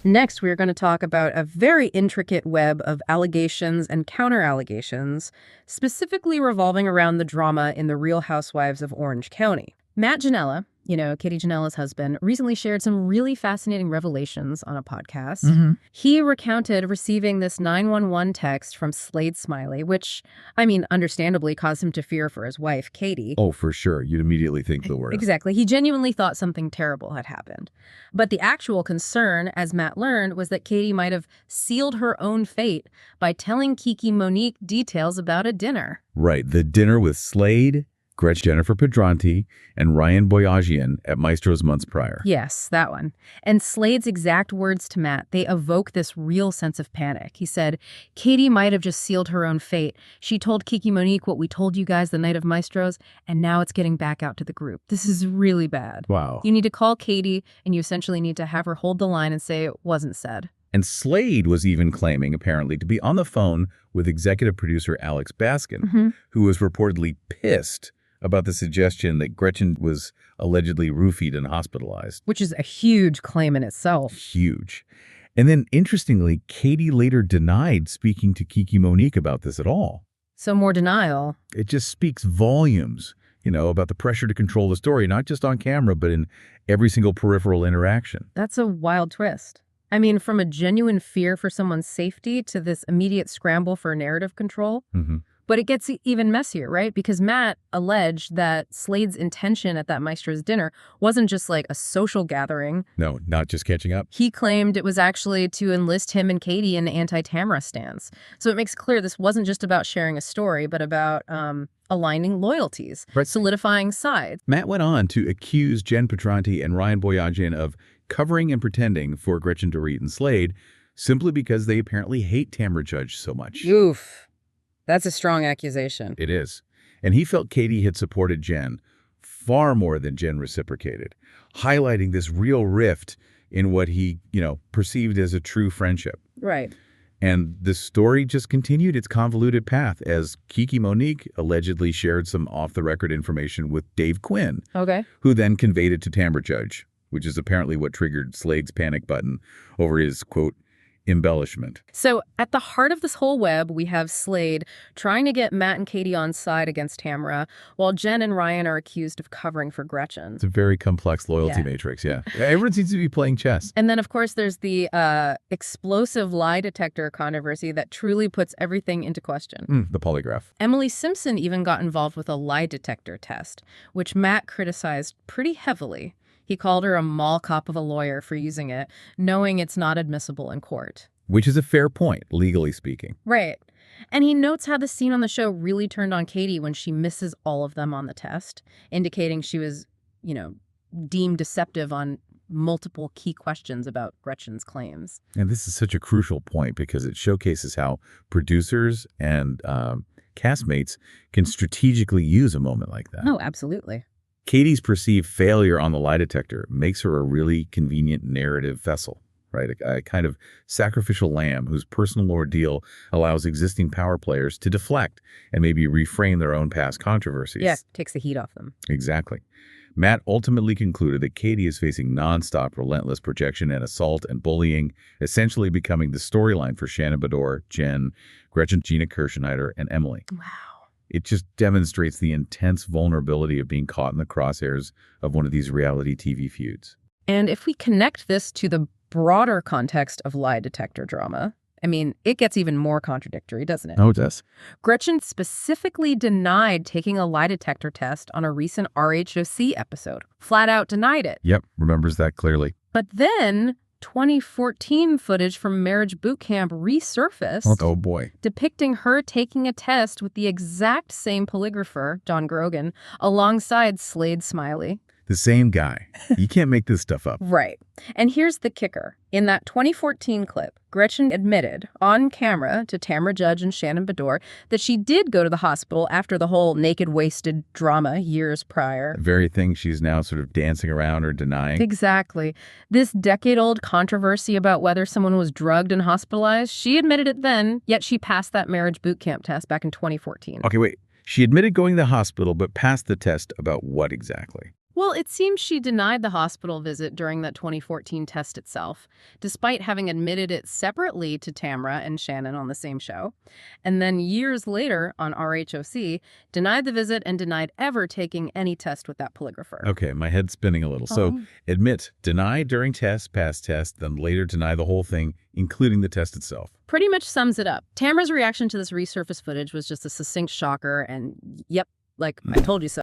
Next, we are going to talk about a very intricate web of allegations and counter-allegations, specifically revolving around the drama in The Real Housewives of Orange County. Matt Ginella, Katie Ginella's husband, recently shared some really fascinating revelations on a podcast. He recounted receiving this 911 text from Slade Smiley, which, understandably caused him to fear for his wife, Katie. Oh, for sure. You'd immediately think the worst. Exactly. He genuinely thought something terrible had happened. But the actual concern, as Matt learned, was that Katie might have sealed her own fate by telling Kiki Monique details about a dinner. Right. The dinner with Slade, Gretchen, Jennifer Pedranti, and Ryan Boyajian at Maestro's months prior. Yes, that one. And Slade's exact words to Matt, they evoke this real sense of panic. He said, Katie might have just sealed her own fate. She told Kiki Monique what we told you guys the night of Maestro's, and now it's getting back out to the group. This is really bad. Wow. You need to call Katie, and you essentially need to have her hold the line and say it wasn't said. And Slade was even claiming, apparently, to be on the phone with executive producer Alex Baskin, who was reportedly pissed about the suggestion that Gretchen was allegedly roofied and hospitalized. Which is a huge claim in itself. Huge. And then, interestingly, Katie later denied speaking to Kiki Monique about this at all. So more denial. It just speaks volumes, about the pressure to control the story, not just on camera, but in every single peripheral interaction. That's a wild twist. From a genuine fear for someone's safety to this immediate scramble for narrative control. But it gets even messier, right? Because Matt alleged that Slade's intention at that Maestro's dinner wasn't just like a social gathering. No, not just catching up. He claimed it was actually to enlist him and Katie in anti-Tamara stance. So it makes clear this wasn't just about sharing a story, but about aligning loyalties, solidifying sides. Matt went on to accuse Jen Pedranti and Ryan Boyajian of covering and pretending for Gretchen Dorit and Slade simply because they apparently hate Tamara Judge so much. Oof. That's a strong accusation. It is. And he felt Katie had supported Jen far more than Jen reciprocated, highlighting this real rift in what he, perceived as a true friendship. Right. And the story just continued its convoluted path as Kiki Monique allegedly shared some off-the-record information with Dave Quinn, who then conveyed it to Tamara Judge, which is apparently what triggered Slade's panic button over his, quote, embellishment. So at the heart of this whole web, we have Slade trying to get Matt and Katie on side against Tamara, while Jen and Ryan are accused of covering for Gretchen. It's a very complex loyalty matrix, yeah. Everyone seems to be playing chess. And then, of course, there's the explosive lie detector controversy that truly puts everything into question. The polygraph. Emily Simpson even got involved with a lie detector test, which Matt criticized pretty heavily. He called her a mall cop of a lawyer for using it, knowing it's not admissible in court. Which is a fair point, legally speaking. Right. And he notes how the scene on the show really turned on Katie when she misses all of them on the test, indicating she was, deemed deceptive on multiple key questions about Gretchen's claims. And this is such a crucial point because it showcases how producers and castmates can strategically use a moment like that. Oh, absolutely. Katie's perceived failure on the lie detector makes her a really convenient narrative vessel, right? A kind of sacrificial lamb whose personal ordeal allows existing power players to deflect and maybe reframe their own past controversies. Yeah, takes the heat off them. Exactly. Matt ultimately concluded that Katie is facing nonstop, relentless projection and assault and bullying, essentially becoming the storyline for Shannon Bedore, Jen, Gretchen, Gina Kirschneider, and Emily. Wow. It just demonstrates the intense vulnerability of being caught in the crosshairs of one of these reality TV feuds. And if we connect this to the broader context of lie detector drama, it gets even more contradictory, doesn't it? Oh, it does. Gretchen specifically denied taking a lie detector test on a recent RHOC episode. Flat out denied it. Yep, remembers that clearly. But then 2014 footage from Marriage Boot Camp resurfaced. Oh, boy. Depicting her taking a test with the exact same polygrapher, John Grogan, alongside Slade Smiley. The same guy. You can't make this stuff up. Right. And here's the kicker. In that 2014 clip, Gretchen admitted on camera to Tamara Judge and Shannon Bedore that she did go to the hospital after the whole naked, wasted drama years prior. The very thing she's now sort of dancing around or denying. Exactly. This decade-old controversy about whether someone was drugged and hospitalized, she admitted it then, yet she passed that marriage boot camp test back in 2014. Okay, wait. She admitted going to the hospital, but passed the test about what exactly? Well, it seems she denied the hospital visit during that 2014 test itself, despite having admitted it separately to Tamra and Shannon on the same show. And then years later on RHOC, denied the visit and denied ever taking any test with that polygrapher. Okay, my head's spinning a little. So admit, deny during test, past test, then later deny the whole thing, including the test itself. Pretty much sums it up. Tamra's reaction to this resurfaced footage was just a succinct shocker and, yep, like I told you so.